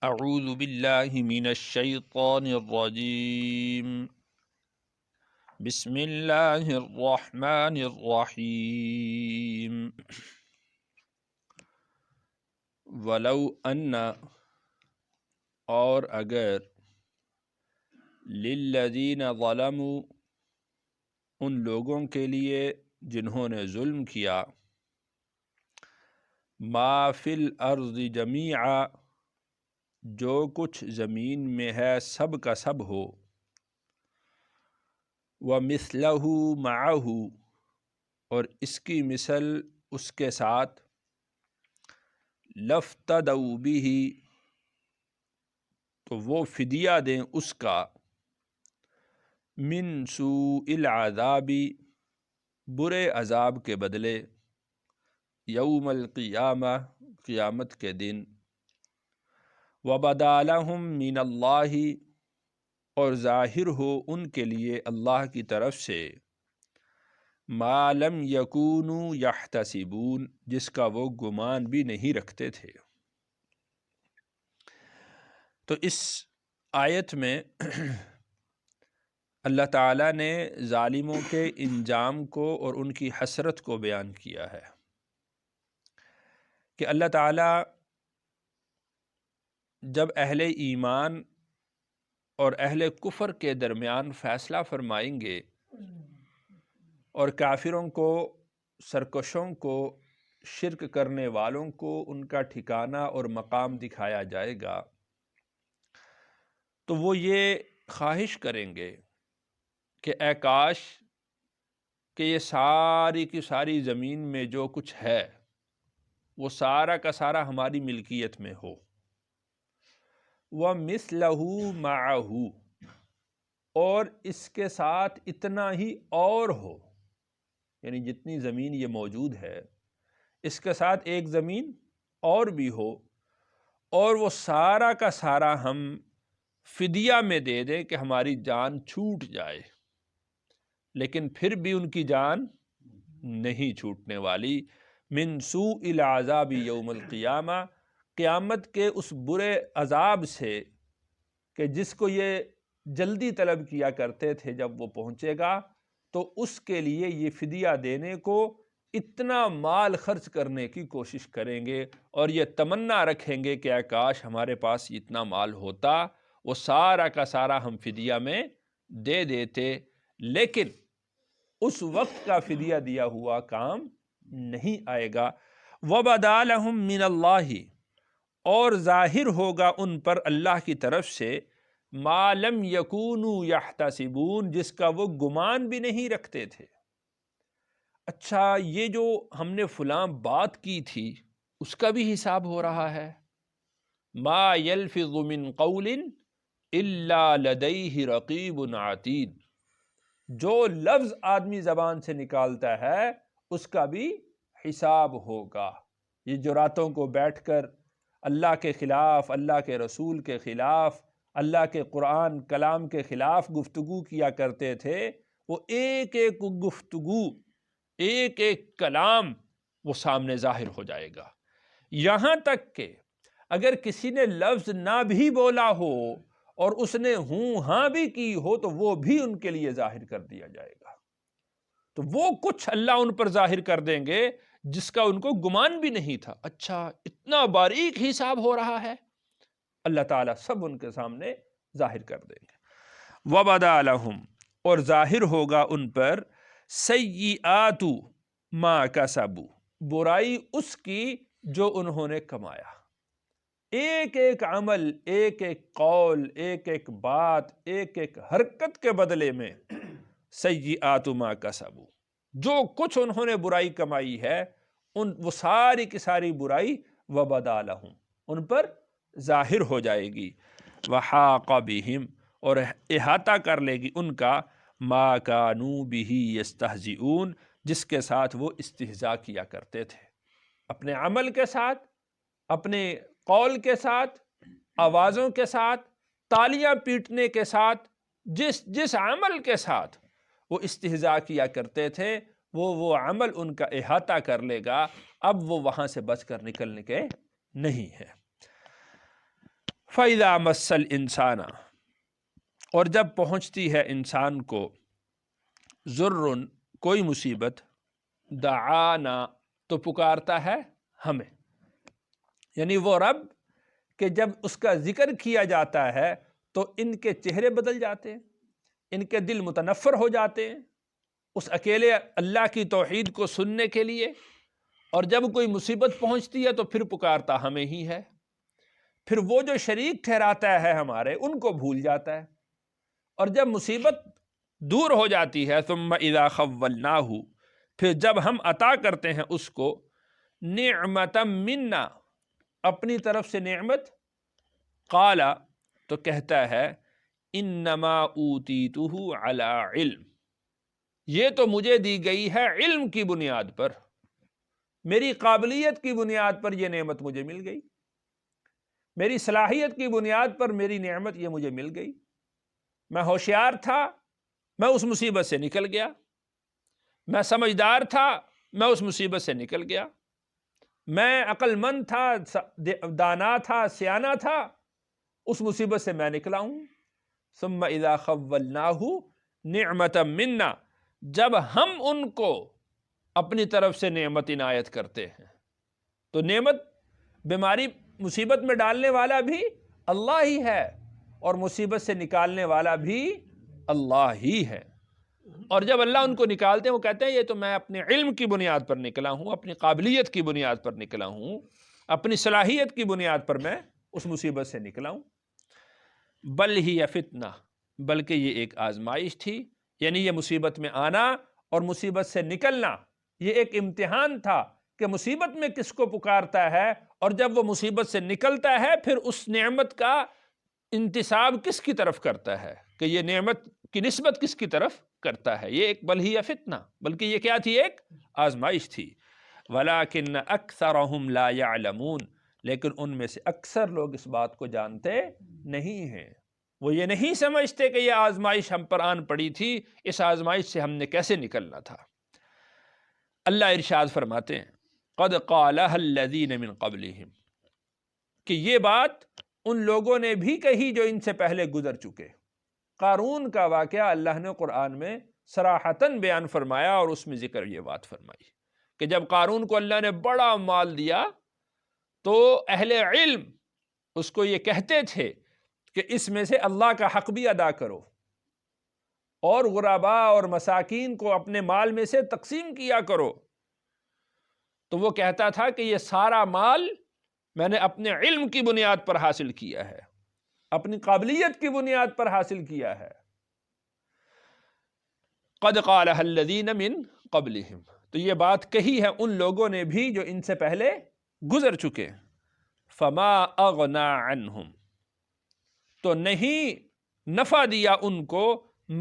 اعوذ باللہ من الشیطان الرجیم بسم اللہ الرحمن الرحیم ولو ان اور اگر للذین ظلموا ان لوگوں کے لیے جنہوں نے ظلم کیا ما فی الارض جمیعا جو کچھ زمین میں ہے سب کا سب ہو وَمِثْلَهُ مَعَهُ اور اس کی مثل اس کے ساتھ لَافْتَدَوْا بِهِ تو وہ فدیہ دیں اس کا مِن سُوءِ الْعَذَابِ برے عذاب کے بدلے یوم القیامہ قیامت کے دن وَبَدَا لَهُم مِّنَ اللَّهِ اور ظاہر ہو ان کے لیے اللہ کی طرف سے ما لم یکونوا یحتسبون جس کا وہ گمان بھی نہیں رکھتے تھے۔ تو اس آیت میں اللہ تعالیٰ نے ظالموں کے انجام کو اور ان کی حسرت کو بیان کیا ہے کہ اللہ تعالیٰ جب اہل ایمان اور اہل کفر کے درمیان فیصلہ فرمائیں گے اور کافروں کو، سرکشوں کو، شرک کرنے والوں کو ان کا ٹھکانہ اور مقام دکھایا جائے گا تو وہ یہ خواہش کریں گے کہ اے کاش کہ یہ ساری کی ساری زمین میں جو کچھ ہے وہ سارا کا سارا ہماری ملکیت میں ہو، وَمِثْلَهُ مَعَهُ اور اس کے ساتھ اتنا ہی اور ہو، یعنی جتنی زمین یہ موجود ہے اس کے ساتھ ایک زمین اور بھی ہو اور وہ سارا کا سارا ہم فدیہ میں دے دیں کہ ہماری جان چھوٹ جائے، لیکن پھر بھی ان کی جان نہیں چھوٹنے والی۔ من سوء العذاب یوم القیامہ قیامت کے اس برے عذاب سے کہ جس کو یہ جلدی طلب کیا کرتے تھے جب وہ پہنچے گا تو اس کے لیے یہ فدیہ دینے کو اتنا مال خرچ کرنے کی کوشش کریں گے اور یہ تمنا رکھیں گے کہ اے کاش ہمارے پاس اتنا مال ہوتا، وہ سارا کا سارا ہم فدیہ میں دے دیتے، لیکن اس وقت کا فدیہ دیا ہوا کام نہیں آئے گا۔ وَبَدَا لَهُم مِّنَ اللَّهِ اور ظاہر ہوگا ان پر اللہ کی طرف سے ما لم یکونوا یحتسبون جس کا وہ گمان بھی نہیں رکھتے تھے۔ اچھا، یہ جو ہم نے فلاں بات کی تھی اس کا بھی حساب ہو رہا ہے۔ ما یلفظ من قول الا لدیہ رقیب عتید جو لفظ آدمی زبان سے نکالتا ہے اس کا بھی حساب ہوگا۔ یہ جو راتوں کو بیٹھ کر اللہ کے خلاف، اللہ کے رسول کے خلاف، اللہ کے قرآن کلام کے خلاف گفتگو کیا کرتے تھے، وہ ایک ایک گفتگو، ایک ایک کلام وہ سامنے ظاہر ہو جائے گا، یہاں تک کہ اگر کسی نے لفظ نہ بھی بولا ہو اور اس نے ہوں ہاں بھی کی ہو تو وہ بھی ان کے لیے ظاہر کر دیا جائے گا۔ تو وہ کچھ اللہ ان پر ظاہر کر دیں گے جس کا ان کو گمان بھی نہیں تھا۔ اچھا، اتنا باریک حساب ہو رہا ہے، اللہ تعالیٰ سب ان کے سامنے ظاہر کر دیں گے۔ وَبَدَا لَهُمْ اور ظاہر ہوگا ان پر سیئات ما کسبوا برائی اس کی جو انہوں نے کمایا۔ ایک ایک عمل، ایک ایک قول، ایک ایک بات، ایک ایک حرکت کے بدلے میں سیئات ما کسبوا جو کچھ انہوں نے برائی کمائی ہے وہ ساری کی ساری برائی وبدا لہم ان پر ظاہر ہو جائے گی۔ وحاق بہم اور احاطہ کر لے گی ان کا ما کانوا بہ یستہزئون جس کے ساتھ وہ استہزاء کیا کرتے تھے، اپنے عمل کے ساتھ، اپنے قول کے ساتھ، آوازوں کے ساتھ، تالیاں پیٹنے کے ساتھ، جس عمل کے ساتھ وہ استہزاء کیا کرتے تھے وہ عمل ان کا احاطہ کر لے گا، اب وہ وہاں سے بچ کر نکلنے کے نہیں ہے۔ فَإِذَا مَسَّ الْإِنسَانَ، اور جب پہنچتی ہے انسان کو ضرٌ کوئی مصیبت، دعانا تو پکارتا ہے ہمیں، یعنی وہ رب کہ جب اس کا ذکر کیا جاتا ہے تو ان کے چہرے بدل جاتے ہیں، ان کے دل متنفر ہو جاتے ہیں اس اکیلے اللہ کی توحید کو سننے کے لیے، اور جب کوئی مصیبت پہنچتی ہے تو پھر پکارتا ہمیں ہی ہے، پھر وہ جو شریک ٹھہراتا ہے ہمارے ان کو بھول جاتا ہے، اور جب مصیبت دور ہو جاتی ہے ثم اذا خولناہ، پھر جب ہم عطا کرتے ہیں اس کو نعمتا منا، اپنی طرف سے نعمت، قال تو کہتا ہے انما اوتیتہ علی علم، یہ تو مجھے دی گئی ہے علم کی بنیاد پر، میری قابلیت کی بنیاد پر یہ نعمت مجھے مل گئی، میری صلاحیت کی بنیاد پر میری نعمت یہ مجھے مل گئی، میں ہوشیار تھا میں اس مصیبت سے نکل گیا، میں سمجھدار تھا میں اس مصیبت سے نکل گیا، میں عقل مند تھا، دانا تھا، سیانا تھا، اس مصیبت سے میں نکلا ہوں۔ ثم اذا خولناہ نعمتا منا، جب ہم ان کو اپنی طرف سے نعمت عنایت کرتے ہیں، تو نعمت بیماری مصیبت میں ڈالنے والا بھی اللہ ہی ہے اور مصیبت سے نکالنے والا بھی اللہ ہی ہے، اور جب اللہ ان کو نکالتے ہیں وہ کہتے ہیں یہ تو میں اپنے علم کی بنیاد پر نکلا ہوں، اپنی قابلیت کی بنیاد پر نکلا ہوں، اپنی صلاحیت کی بنیاد پر میں اس مصیبت سے نکلا ہوں۔ بل ہی فتنہ، بلکہ یہ ایک آزمائش تھی، یعنی یہ مصیبت میں آنا اور مصیبت سے نکلنا یہ ایک امتحان تھا کہ مصیبت میں کس کو پکارتا ہے، اور جب وہ مصیبت سے نکلتا ہے پھر اس نعمت کا انتساب کس کی طرف کرتا ہے، کہ یہ نعمت کی نسبت کس کی طرف کرتا ہے۔ یہ ایک بل ہی فتنہ، بلکہ یہ کیا تھی؟ ایک آزمائش تھی۔ وَلَٰكِنَّ أَكْثَرَهُمْ لَا يَعْلَمُونَ، لیکن ان میں سے اکثر لوگ اس بات کو جانتے نہیں ہیں، وہ یہ نہیں سمجھتے کہ یہ آزمائش ہم پر آن پڑی تھی، اس آزمائش سے ہم نے کیسے نکلنا تھا۔ اللہ ارشاد فرماتے ہیں قَدْ قَالَهَا الَّذِينَ مِن قَبْلِهِمْ، کہ یہ بات ان لوگوں نے بھی کہی جو ان سے پہلے گزر چکے۔ قارون کا واقعہ اللہ نے قرآن میں صراحتاً بیان فرمایا اور اس میں ذکر یہ بات فرمائی کہ جب قارون کو اللہ نے بڑا مال دیا تو اہل علم اس کو یہ کہتے تھے کہ اس میں سے اللہ کا حق بھی ادا کرو اور غرباء اور مساکین کو اپنے مال میں سے تقسیم کیا کرو، تو وہ کہتا تھا کہ یہ سارا مال میں نے اپنے علم کی بنیاد پر حاصل کیا ہے، اپنی قابلیت کی بنیاد پر حاصل کیا ہے۔ قد قالها الذین من قبلہم، تو یہ بات کہی ہے ان لوگوں نے بھی جو ان سے پہلے گزر چکے۔ فما اغنا عنہم، تو نہیں نفع دیا ان کو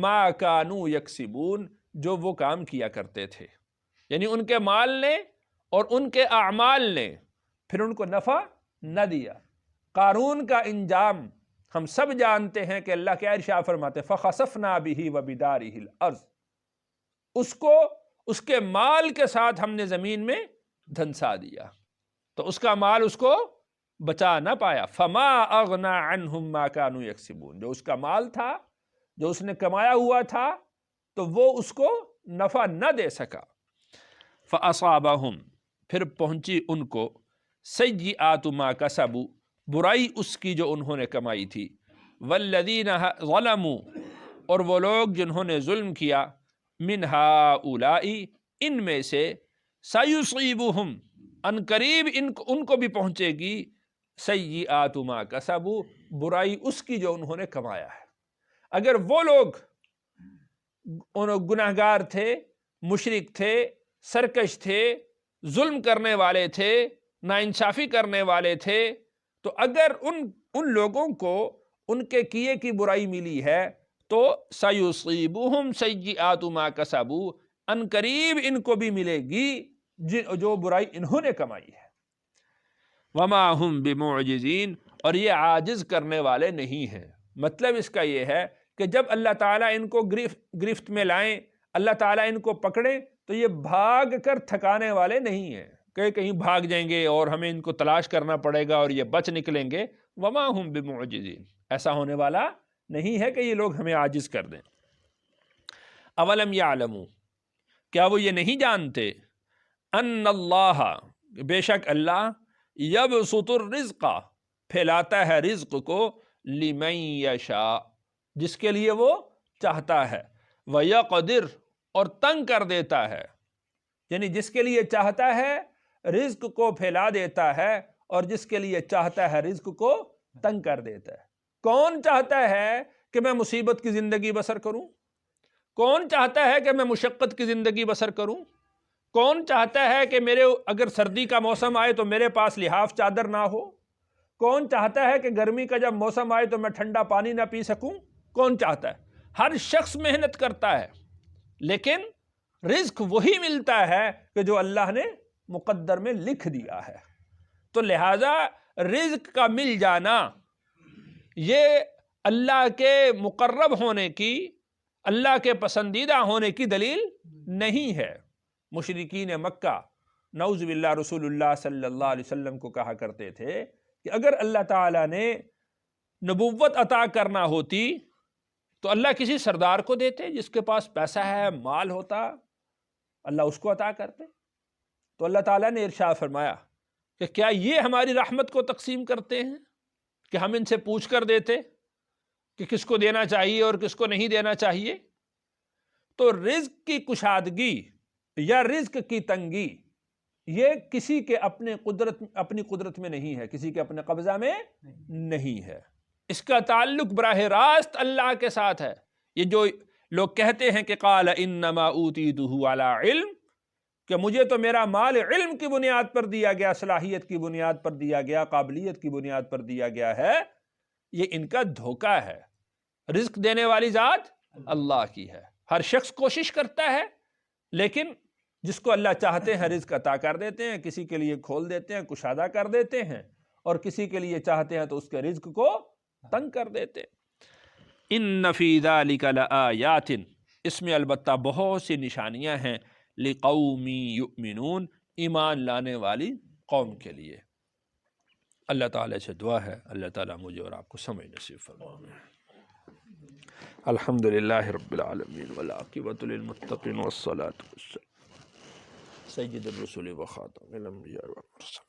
ما کانوا یکسبون، جو وہ کام کیا کرتے تھے، یعنی ان کے مال نے اور ان کے اعمال نے پھر ان کو نفع نہ دیا۔ قارون کا انجام ہم سب جانتے ہیں کہ اللہ کیا ارشاد فرماتے فخسفنا به وبداره الارض، اس کو اس کے مال کے ساتھ ہم نے زمین میں دھنسا دیا، تو اس کا مال اس کو بچا نہ پایا۔ فما اغنا عنہم ما كانوا یکسبون، جو اس کا مال تھا جو اس نے کمایا ہوا تھا تو وہ اس کو نفع نہ دے سکا۔ فاصابہم، پھر پہنچی ان کو سیئات ما کسبوا، برائی اس کی جو انہوں نے کمائی تھی، والذین ظلموا، اور وہ لوگ جنہوں نے ظلم کیا، من ہؤلاء، ان میں سے، سیصیبہم، ان قریب ان کو بھی پہنچے گی، سیئات ما کسبوا، برائی اس کی جو انہوں نے کمایا ہے۔ اگر وہ لوگ گناہگار تھے، مشرک تھے، سرکش تھے، ظلم کرنے والے تھے، ناانصافی کرنے والے تھے، تو اگر ان لوگوں کو ان کے کیے کی برائی ملی ہے تو سیصیبہم سیئات ما کسبوا، ان قریب ان کو بھی ملے گی جو برائی انہوں نے کمائی ہے۔ وما ہم بمعجزین، اور یہ عاجز کرنے والے نہیں ہیں۔ مطلب اس کا یہ ہے کہ جب اللہ تعالیٰ ان کو گرفت میں لائیں، اللہ تعالیٰ ان کو پکڑیں، تو یہ بھاگ کر تھکانے والے نہیں ہیں کہ کہیں بھاگ جائیں گے اور ہمیں ان کو تلاش کرنا پڑے گا اور یہ بچ نکلیں گے۔ وما ہم بمعجزین، ایسا ہونے والا نہیں ہے کہ یہ لوگ ہمیں عاجز کر دیں۔ اولم یعلموا، کیا وہ یہ نہیں جانتے، ان اللہ، بے شک اللہ، یبسط الرزق، پھیلاتا ہے رزق کو، لمن یشاء، جس کے لیے وہ چاہتا ہے، ویقدر، اور تنگ کر دیتا ہے، یعنی جس کے لیے چاہتا ہے رزق کو پھیلا دیتا ہے، اور جس کے لیے چاہتا ہے رزق کو تنگ کر دیتا ہے۔ کون چاہتا ہے کہ میں مصیبت کی زندگی بسر کروں؟ کون چاہتا ہے کہ میں مشقت کی زندگی بسر کروں؟ کون چاہتا ہے کہ میرے اگر سردی کا موسم آئے تو میرے پاس لحاف چادر نہ ہو؟ کون چاہتا ہے کہ گرمی کا جب موسم آئے تو میں ٹھنڈا پانی نہ پی سکوں؟ کون چاہتا ہے؟ ہر شخص محنت کرتا ہے، لیکن رزق وہی ملتا ہے کہ جو اللہ نے مقدر میں لکھ دیا ہے۔ تو لہذا رزق کا مل جانا یہ اللہ کے مقرب ہونے کی، اللہ کے پسندیدہ ہونے کی دلیل نہیں ہے۔ مشرکین مکہ نعوذ باللہ رسول اللہ صلی اللہ علیہ وسلم کو کہا کرتے تھے کہ اگر اللہ تعالیٰ نے نبوت عطا کرنا ہوتی تو اللہ کسی سردار کو دیتے، جس کے پاس پیسہ ہے، مال ہوتا، اللہ اس کو عطا کرتے۔ تو اللہ تعالیٰ نے ارشاد فرمایا کہ کیا یہ ہماری رحمت کو تقسیم کرتے ہیں کہ ہم ان سے پوچھ کر دیتے کہ کس کو دینا چاہیے اور کس کو نہیں دینا چاہیے؟ تو رزق کی کشادگی یا رزق کی تنگی یہ کسی کے اپنی قدرت میں نہیں ہے، کسی کے اپنے قبضہ میں نہیں ہے، اس کا تعلق براہ راست اللہ کے ساتھ ہے۔ یہ جو لوگ کہتے ہیں کہ قال انما اوتیتہ علی علم، کہ مجھے تو میرا مال علم کی بنیاد پر دیا گیا، صلاحیت کی بنیاد پر دیا گیا، قابلیت کی بنیاد پر دیا گیا ہے، یہ ان کا دھوکہ ہے۔ رزق دینے والی ذات اللہ کی ہے۔ ہر شخص کوشش کرتا ہے، لیکن جس کو اللہ چاہتے ہیں رزق عطا کر دیتے ہیں، کسی کے لیے کھول دیتے ہیں، کشادہ کر دیتے ہیں، اور کسی کے لیے چاہتے ہیں تو اس کے رزق کو تنگ کر دیتے ہیں۔ ان فی ذلک لآیات، اس میں البتہ بہت سی نشانیاں ہیں، لقوم یؤمنون، ایمان لانے والی قوم کے لیے۔ اللہ تعالیٰ سے دعا ہے اللہ تعالیٰ مجھے اور آپ کو سمجھ نصیب فرمائے۔ الحمدللہ رب العالمین والعاقبۃ للمتقین والصلاۃ والسلام سید الرسل وخاتم الانبیاء والمرسلین۔